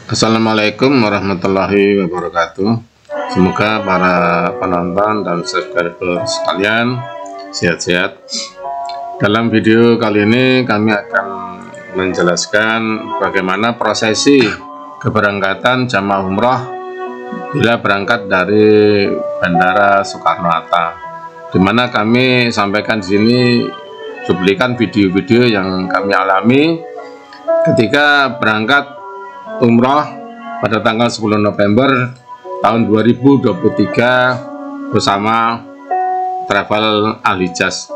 Assalamualaikum warahmatullahi wabarakatuh. Semoga para penonton dan subscriber sekalian sehat-sehat. Dalam video kali ini kami akan menjelaskan bagaimana prosesi keberangkatan jamaah umroh bila berangkat dari Bandara Soekarno-Hatta, di mana kami sampaikan di sini cuplikan video-video yang kami alami ketika berangkat umroh pada tanggal 10 November tahun 2023 bersama Travel Al-Hijaz.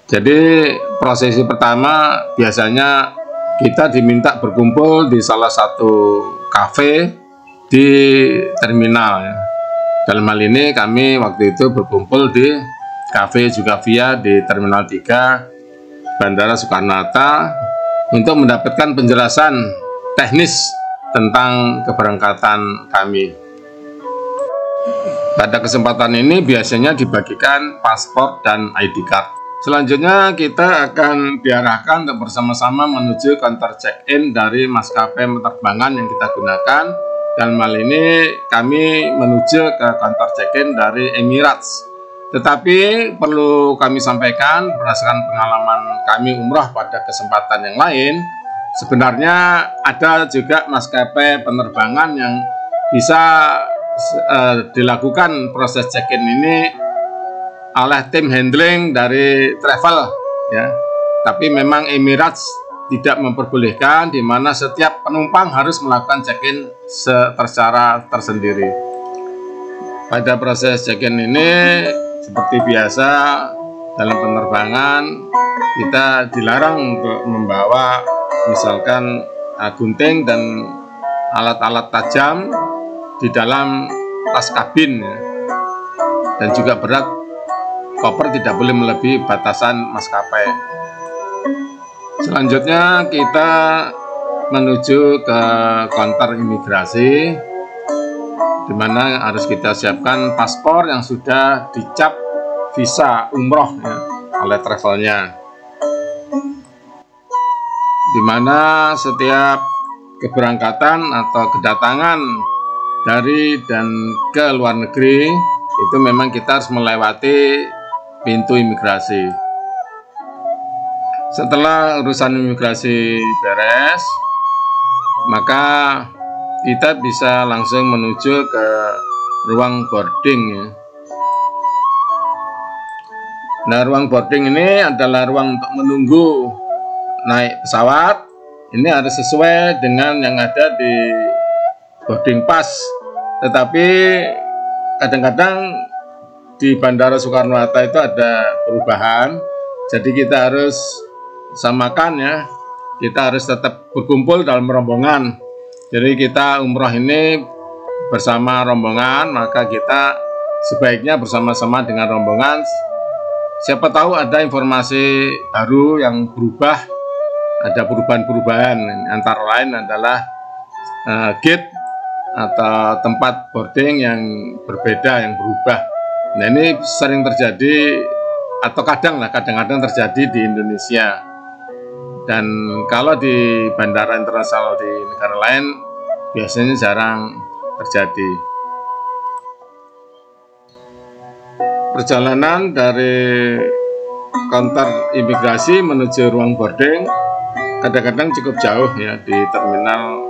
Jadi prosesi pertama biasanya kita diminta berkumpul di salah satu kafe di terminal ya. Dalam hal ini kami waktu itu berkumpul di kafe Jugavia di Terminal 3 Bandara Soekarno-Hatta untuk mendapatkan penjelasan teknis tentang keberangkatan kami. Pada kesempatan ini biasanya dibagikan paspor dan ID card. Selanjutnya kita akan diarahkan untuk bersama-sama menuju counter check-in dari maskapai penerbangan yang kita gunakan. Dalam hal ini kami menuju ke counter check-in dari Emirates. Tetapi perlu kami sampaikan berdasarkan pengalaman kami umrah pada kesempatan yang lain, sebenarnya ada juga maskapai penerbangan yang bisa dilakukan proses check-in ini oleh tim handling dari travel ya. Tapi memang Emirates tidak memperbolehkan, di mana setiap penumpang harus melakukan check-in secara tersendiri. Pada proses check-in ini seperti biasa dalam penerbangan kita dilarang untuk membawa misalkan gunting dan alat-alat tajam di dalam tas kabin ya. Dan juga berat koper tidak boleh melebihi batasan maskapai. Selanjutnya kita menuju ke counter imigrasi, di mana harus kita siapkan paspor yang sudah dicap visa umroh ya, oleh travelnya, di mana setiap keberangkatan atau kedatangan dari dan ke luar negeri itu memang kita harus melewati pintu imigrasi. Setelah urusan imigrasi beres, maka kita bisa langsung menuju ke ruang boarding ya. Nah, ruang boarding ini adalah ruang untuk menunggu naik pesawat. Ini harus sesuai dengan yang ada di boarding pass. Tetapi kadang-kadang di Bandara Soekarno-Hatta itu ada perubahan. Jadi kita harus samakan ya. Kita harus tetap berkumpul dalam rombongan. Jadi kita umroh ini bersama rombongan, maka kita sebaiknya bersama-sama dengan rombongan. Siapa tahu ada informasi baru yang berubah, ada perubahan-perubahan, antara lain adalah gate atau tempat boarding yang berbeda, yang berubah. Nah, ini sering terjadi atau kadang-kadang terjadi di Indonesia. Dan kalau di bandara internasional di negara lain biasanya jarang terjadi. Perjalanan dari counter imigrasi menuju ruang boarding kadang-kadang cukup jauh ya di terminal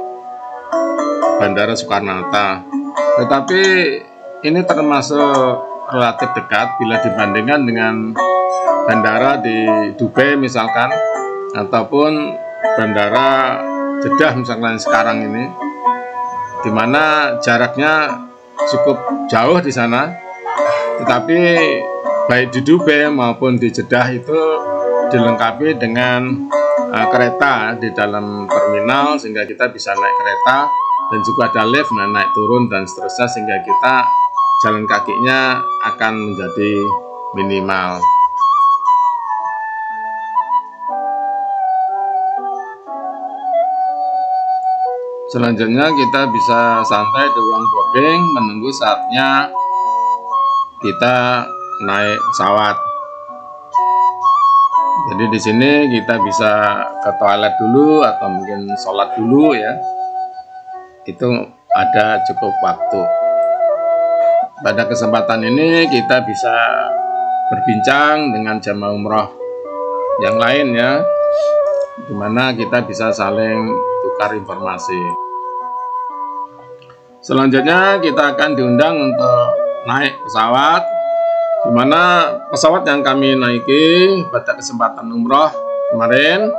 Bandara Soekarno-Hatta. Tetapi ini termasuk relatif dekat bila dibandingkan dengan bandara di Dubai misalkan, ataupun bandara Jeddah misalkan sekarang ini, di mana jaraknya cukup jauh di sana. Tetapi baik di Dubai maupun di Jeddah itu dilengkapi dengan kereta di dalam terminal, sehingga kita bisa naik kereta, dan juga ada lift, naik turun dan seterusnya, sehingga kita jalan kakinya akan menjadi minimal. Selanjutnya kita bisa santai di ruang boarding menunggu saatnya kita naik pesawat. Jadi di sini kita bisa ke toilet dulu atau mungkin sholat dulu ya. itu ada cukup waktu. Pada kesempatan ini kita bisa berbincang dengan jamaah umroh yang lain ya, dimana kita bisa saling tukar informasi. Selanjutnya kita akan diundang untuk naik pesawat, dimana pesawat yang kami naiki pada kesempatan umroh kemarin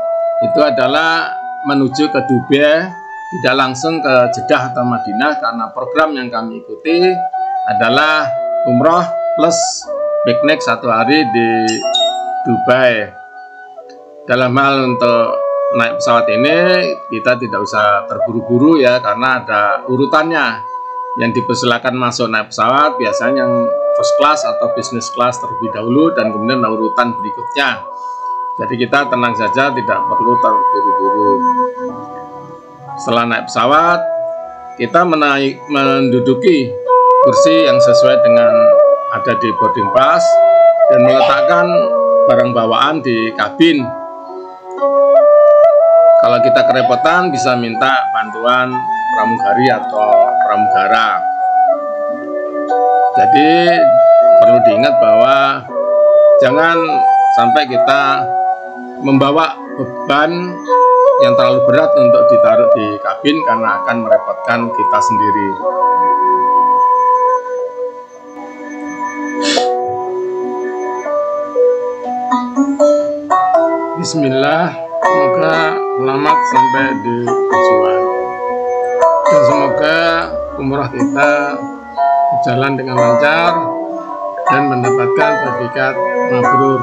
itu adalah menuju ke Dubai, tidak langsung ke Jeddah atau Madinah, karena program yang kami ikuti adalah umroh plus piknik 1 hari di Dubai. Dalam hal untuk naik pesawat ini kita tidak usah terburu-buru ya, karena ada urutannya. Yang dipersilakan masuk naik pesawat biasanya yang first class atau business class terlebih dahulu, dan kemudian urutan berikutnya. Jadi kita tenang saja, tidak perlu terburu-buru. Setelah naik pesawat, kita menduduki kursi yang sesuai dengan ada di boarding pass dan meletakkan barang bawaan di kabin. Kalau kita kerepotan bisa minta bantuan pramugari atau pramugara. Jadi perlu diingat bahwa jangan sampai kita membawa beban yang terlalu berat untuk ditaruh di kabin, karena akan merepotkan kita sendiri. Bismillah, semoga selamat sampai di tujuan, dan semoga umrah kita berjalan dengan lancar dan mendapatkan predikat mabrur.